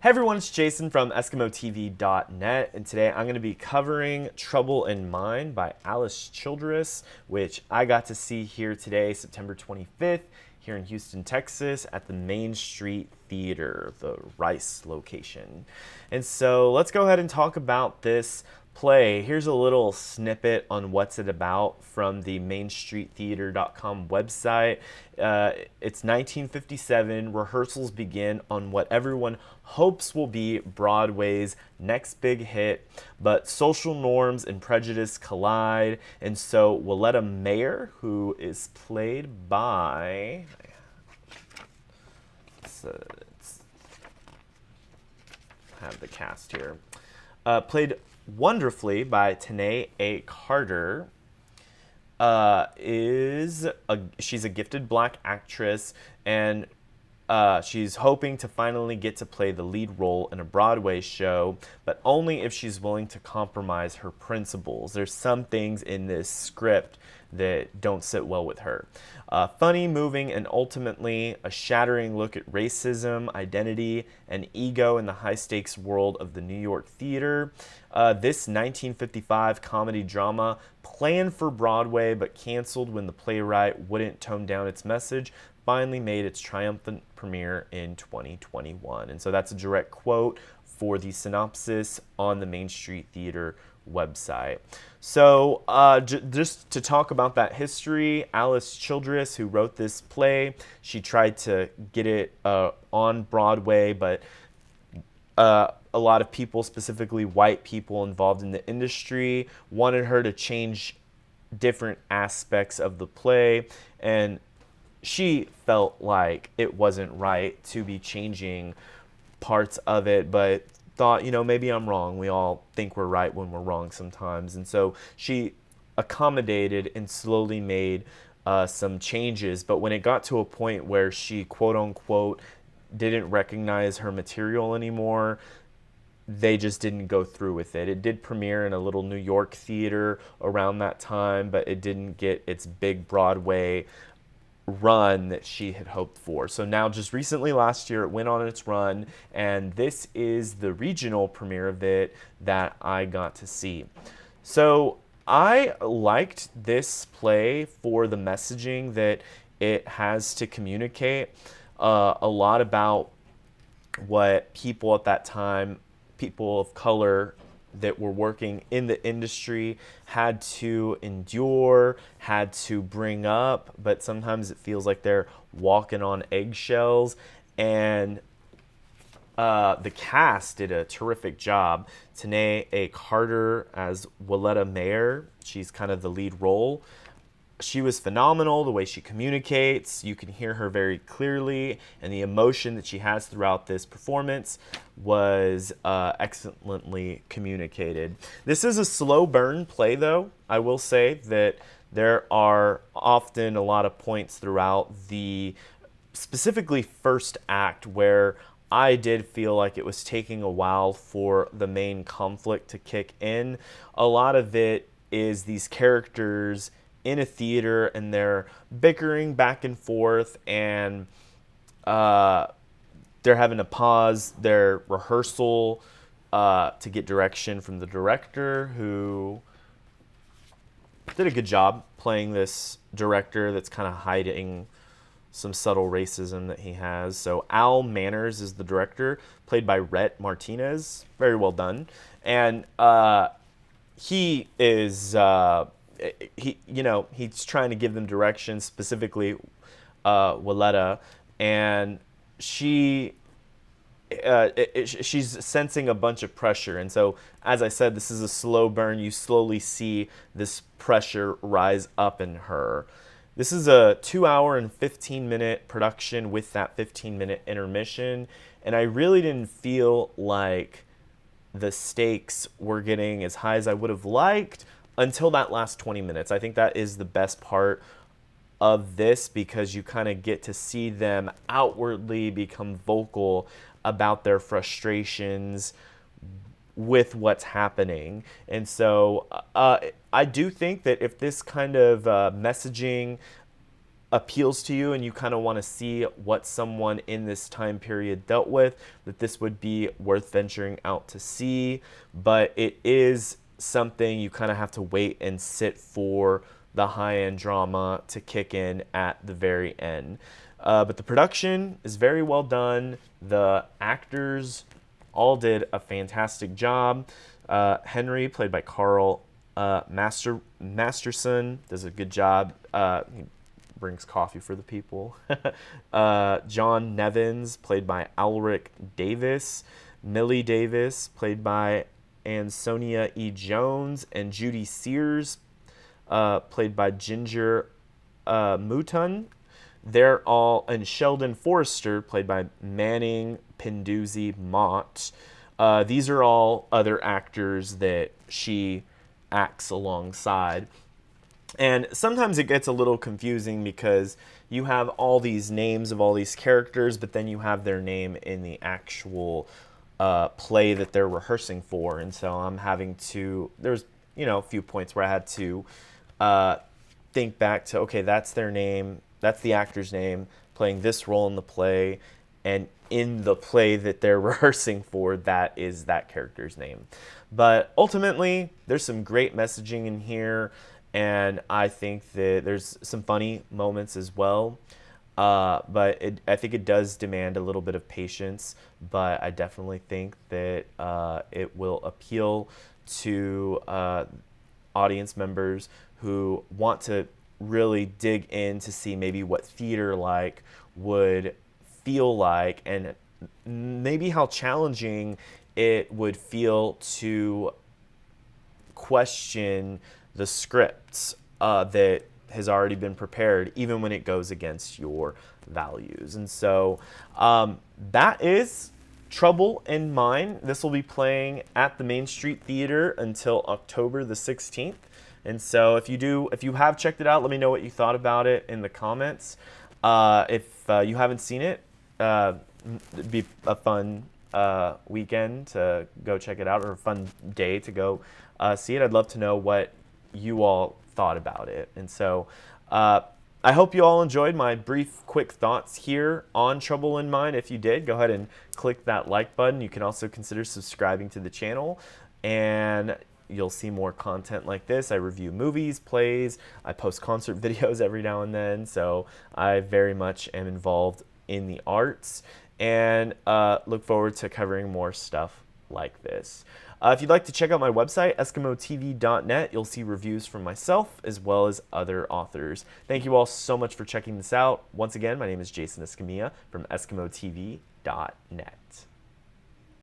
Hey everyone, it's Jason from EskimoTV.net, and today I'm going to be covering Trouble in Mind by Alice Childress, which I got to see here today, September 25th, here in Houston, Texas, at the Main Street Theater, the Rice location. And so let's go ahead and talk about this play. Here's a little snippet on what's it about from the mainstreettheater.com website. It's 1957. Rehearsals begin on what everyone hopes will be Broadway's next big hit, but social norms and prejudice collide, and so Willetta Mayer, who is played by let's have the cast here, played wonderfully by Tanae A. Carter, she's a gifted black actress, and she's hoping to finally get to play the lead role in a Broadway show, but only if she's willing to compromise her principles. There's some things in this script that don't sit well with her. Funny, moving, and ultimately a shattering look at racism, identity, and ego in the high-stakes world of the New York theater. This 1955 comedy drama, planned for Broadway but canceled when the playwright wouldn't tone down its message, finally made its triumphant premiere in 2021. And so that's a direct quote for the synopsis on the Main Street Theater website. So just to talk about that history, Alice Childress, who wrote this play, she tried to get it on Broadway, but a lot of people, specifically white people involved in the industry, wanted her to change different aspects of the play, and she felt like it wasn't right to be changing parts of it, but thought, maybe I'm wrong. We all think we're right when we're wrong sometimes. And so she accommodated and slowly made some changes. But when it got to a point where she, quote unquote, didn't recognize her material anymore, they just didn't go through with it. It did premiere in a little New York theater around that time, but it didn't get its big Broadway run that she had hoped for. So now, just recently last year, it went on its run, and this is the regional premiere of it that I got to see. So I liked this play for the messaging that it has to communicate, a lot about what people at that time, people of color that were working in the industry, had to endure, had to bring up, but sometimes it feels like they're walking on eggshells. And the cast did a terrific job. Tanae A. Carter as Willetta Mayer, she's kind of the lead role. She was phenomenal, the way she communicates. You can hear her very clearly, and the emotion that she has throughout this performance was excellently communicated. This is a slow burn play, though. I will say that there are often a lot of points throughout the specifically first act where I did feel like it was taking a while for the main conflict to kick in. A lot of it is these characters in a theater, and they're bickering back and forth, and they're having to pause their rehearsal to get direction from the director, who did a good job playing this director that's kind of hiding some subtle racism that he has. So Al Manners is the director, played by Rhett Martinez. Very well done. And he is he's trying to give them direction, specifically Willetta, and she's sensing a bunch of pressure. And so, as I said, this is a slow burn. You slowly see this pressure rise up in her. This is a 2-hour and 15-minute production with that 15-minute intermission, and I really didn't feel like the stakes were getting as high as I would have liked until that last 20 minutes. I think that is the best part of this, because you kind of get to see them outwardly become vocal about their frustrations with what's happening. And so I do think that if this kind of messaging appeals to you and you kind of want to see what someone in this time period dealt with, that this would be worth venturing out to see. But it is something you kind of have to wait and sit for the high-end drama to kick in at the very end. But the production is very well done. The actors all did a fantastic job. Henry, played by Carl Masterson, does a good job. He brings coffee for the people. John Nevins, played by Alric Davis. Millie Davis, played by Ansonia E. Jones. And Judy Sears, played by Ginger Mouton. They're all, and Sheldon Forrester, played by Manning Penduzzi Mott. These are all other actors that she acts alongside. And sometimes it gets a little confusing because you have all these names of all these characters, but then you have their name in the actual play that they're rehearsing for. And so I'm having to, there's, a few points where I had to think back to, okay, that's their name, that's the actor's name, playing this role in the play, and in the play that they're rehearsing for, that is that character's name. But ultimately, there's some great messaging in here, and I think that there's some funny moments as well. But I think it does demand a little bit of patience, but I definitely think that it will appeal to audience members who want to really dig in to see maybe what theater like would feel like, and maybe how challenging it would feel to question the scripts that has already been prepared, even when it goes against your values. And so that is Trouble in Mind. This will be playing at the Main Street Theater until October the 16th. And so if you have checked it out, let me know what you thought about it in the comments. If you haven't seen it, it'd be a fun weekend to go check it out, or a fun day to go see it. I'd love to know what you all thought about it. And so I hope you all enjoyed my brief, quick thoughts here on Trouble in Mind. If you did, go ahead and click that like button. You can also consider subscribing to the channel, and you'll see more content like this. I review movies, plays, I post concert videos every now and then, so I very much am involved in the arts, and look forward to covering more stuff like this. If you'd like to check out my website, EskimoTV.net, you'll see reviews from myself as well as other authors. Thank you all so much for checking this out. Once again, my name is Jason Escamilla from EskimoTV.net.